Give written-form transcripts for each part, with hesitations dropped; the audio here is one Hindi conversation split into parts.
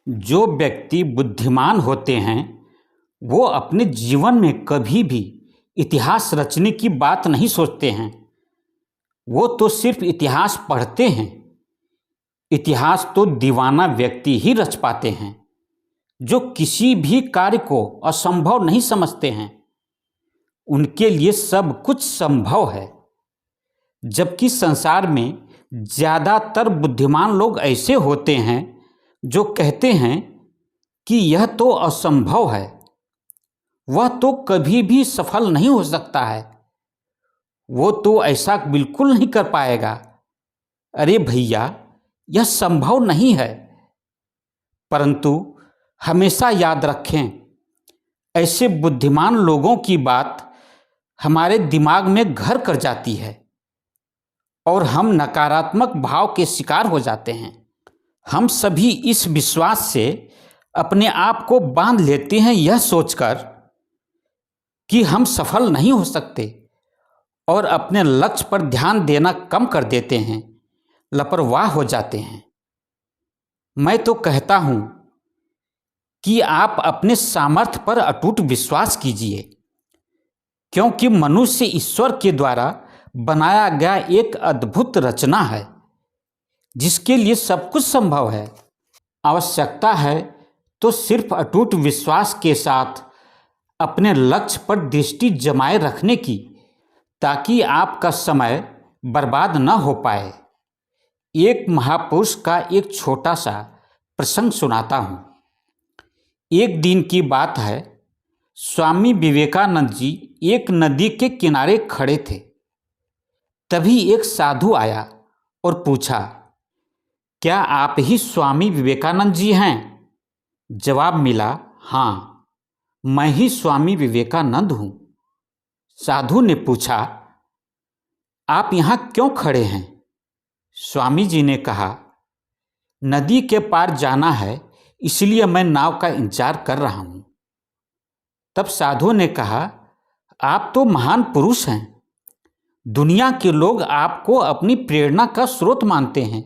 जो व्यक्ति बुद्धिमान होते हैं वो अपने जीवन में कभी भी इतिहास रचने की बात नहीं सोचते हैं। वो तो सिर्फ इतिहास पढ़ते हैं। इतिहास तो दीवाना व्यक्ति ही रच पाते हैं जो किसी भी कार्य को असंभव नहीं समझते हैं। उनके लिए सब कुछ संभव है। जबकि संसार में ज़्यादातर बुद्धिमान लोग ऐसे होते हैं जो कहते हैं कि यह तो असंभव है, वह तो कभी भी सफल नहीं हो सकता है, वो तो ऐसा बिल्कुल नहीं कर पाएगा। अरे भैया, यह संभव नहीं है। परंतु हमेशा याद रखें, ऐसे बुद्धिमान लोगों की बात हमारे दिमाग में घर कर जाती है और हम नकारात्मक भाव के शिकार हो जाते हैं। हम सभी इस विश्वास से अपने आप को बांध लेते हैं, यह सोचकर कि हम सफल नहीं हो सकते, और अपने लक्ष्य पर ध्यान देना कम कर देते हैं, लापरवाह हो जाते हैं। मैं तो कहता हूं कि आप अपने सामर्थ्य पर अटूट विश्वास कीजिए, क्योंकि मनुष्य ईश्वर के द्वारा बनाया गया एक अद्भुत रचना है जिसके लिए सब कुछ संभव है। आवश्यकता है तो सिर्फ अटूट विश्वास के साथ अपने लक्ष्य पर दृष्टि जमाए रखने की, ताकि आपका समय बर्बाद न हो पाए। एक महापुरुष का एक छोटा सा प्रसंग सुनाता हूँ। एक दिन की बात है, स्वामी विवेकानंद जी एक नदी के किनारे खड़े थे। तभी एक साधु आया और पूछा, क्या आप ही स्वामी विवेकानंद जी हैं? जवाब मिला, हाँ, मैं ही स्वामी विवेकानंद हूँ। साधु ने पूछा, आप यहाँ क्यों खड़े हैं? स्वामी जी ने कहा, नदी के पार जाना है, इसलिए मैं नाव का इंतजार कर रहा हूँ। तब साधु ने कहा, आप तो महान पुरुष हैं। दुनिया के लोग आपको अपनी प्रेरणा का स्रोत मानते हैं,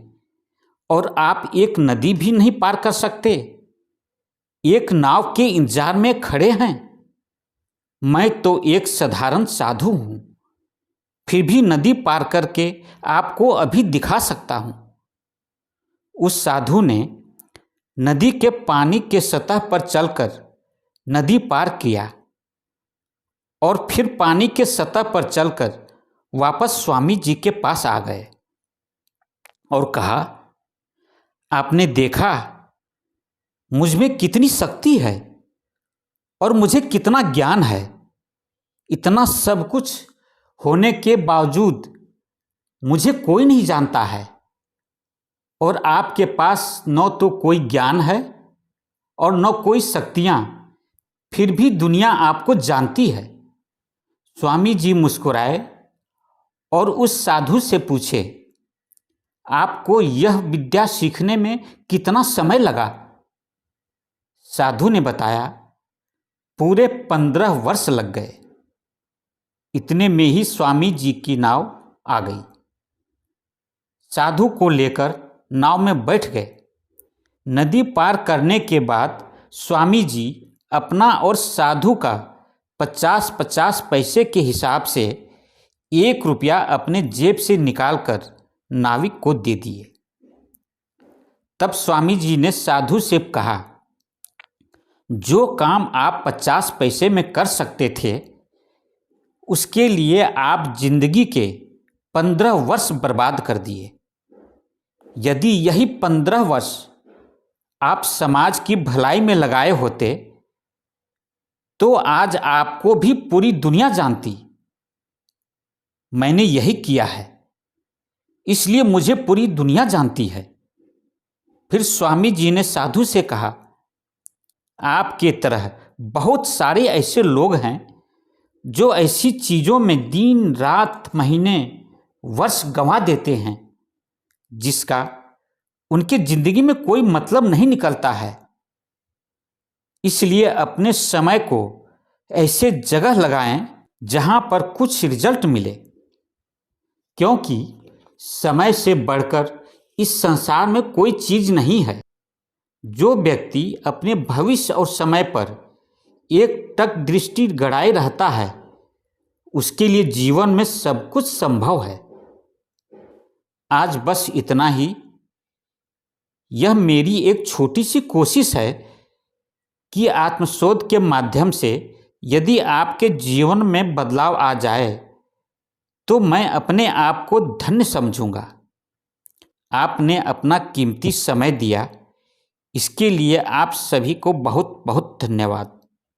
और आप एक नदी भी नहीं पार कर सकते, एक नाव के इंतजार में खड़े हैं। मैं तो एक साधारण साधु हूँ, फिर भी नदी पार करके आपको अभी दिखा सकता हूँ। उस साधु ने नदी के पानी के सतह पर चलकर नदी पार किया और फिर पानी के सतह पर चलकर वापस स्वामी जी के पास आ गए और कहा, आपने देखा मुझ में कितनी शक्ति है और मुझे कितना ज्ञान है। इतना सब कुछ होने के बावजूद मुझे कोई नहीं जानता है, और आपके पास न तो कोई ज्ञान है और न कोई शक्तियां, फिर भी दुनिया आपको जानती है। स्वामी जी मुस्कुराए और उस साधु से पूछे, आपको यह विद्या सीखने में कितना समय लगा? साधु ने बताया, पूरे 15 वर्ष लग गए। इतने में ही स्वामी जी की नाव आ गई। साधु को लेकर नाव में बैठ गए। नदी पार करने के बाद स्वामी जी अपना और साधु का 50-50 पैसे के हिसाब से 1 रुपया अपने जेब से निकालकर नाविक को दे दिए। तब स्वामी जी ने साधु से कहा, जो काम आप 50 पैसे में कर सकते थे, उसके लिए आप जिंदगी के 15 वर्ष बर्बाद कर दिए। यदि यही 15 वर्ष आप समाज की भलाई में लगाए होते तो आज आपको भी पूरी दुनिया जानती। मैंने यही किया है, इसलिए मुझे पूरी दुनिया जानती है। फिर स्वामी जी ने साधु से कहा, आपके तरह बहुत सारे ऐसे लोग हैं जो ऐसी चीज़ों में दिन रात महीने वर्ष गंवा देते हैं जिसका उनके जिंदगी में कोई मतलब नहीं निकलता है। इसलिए अपने समय को ऐसे जगह लगाएं जहां पर कुछ रिजल्ट मिले, क्योंकि समय से बढ़कर इस संसार में कोई चीज़ नहीं है जो व्यक्ति अपने भविष्य और समय पर एक टक दृष्टि गड़ाए रहता है, उसके लिए जीवन में सब कुछ संभव है। आज बस इतना ही। यह मेरी एक छोटी सी कोशिश है कि आत्मशोध के माध्यम से यदि आपके जीवन में बदलाव आ जाए तो मैं अपने आप को धन्य समझूंगा। आपने अपना कीमती समय दिया, इसके लिए आप सभी को बहुत बहुत धन्यवाद।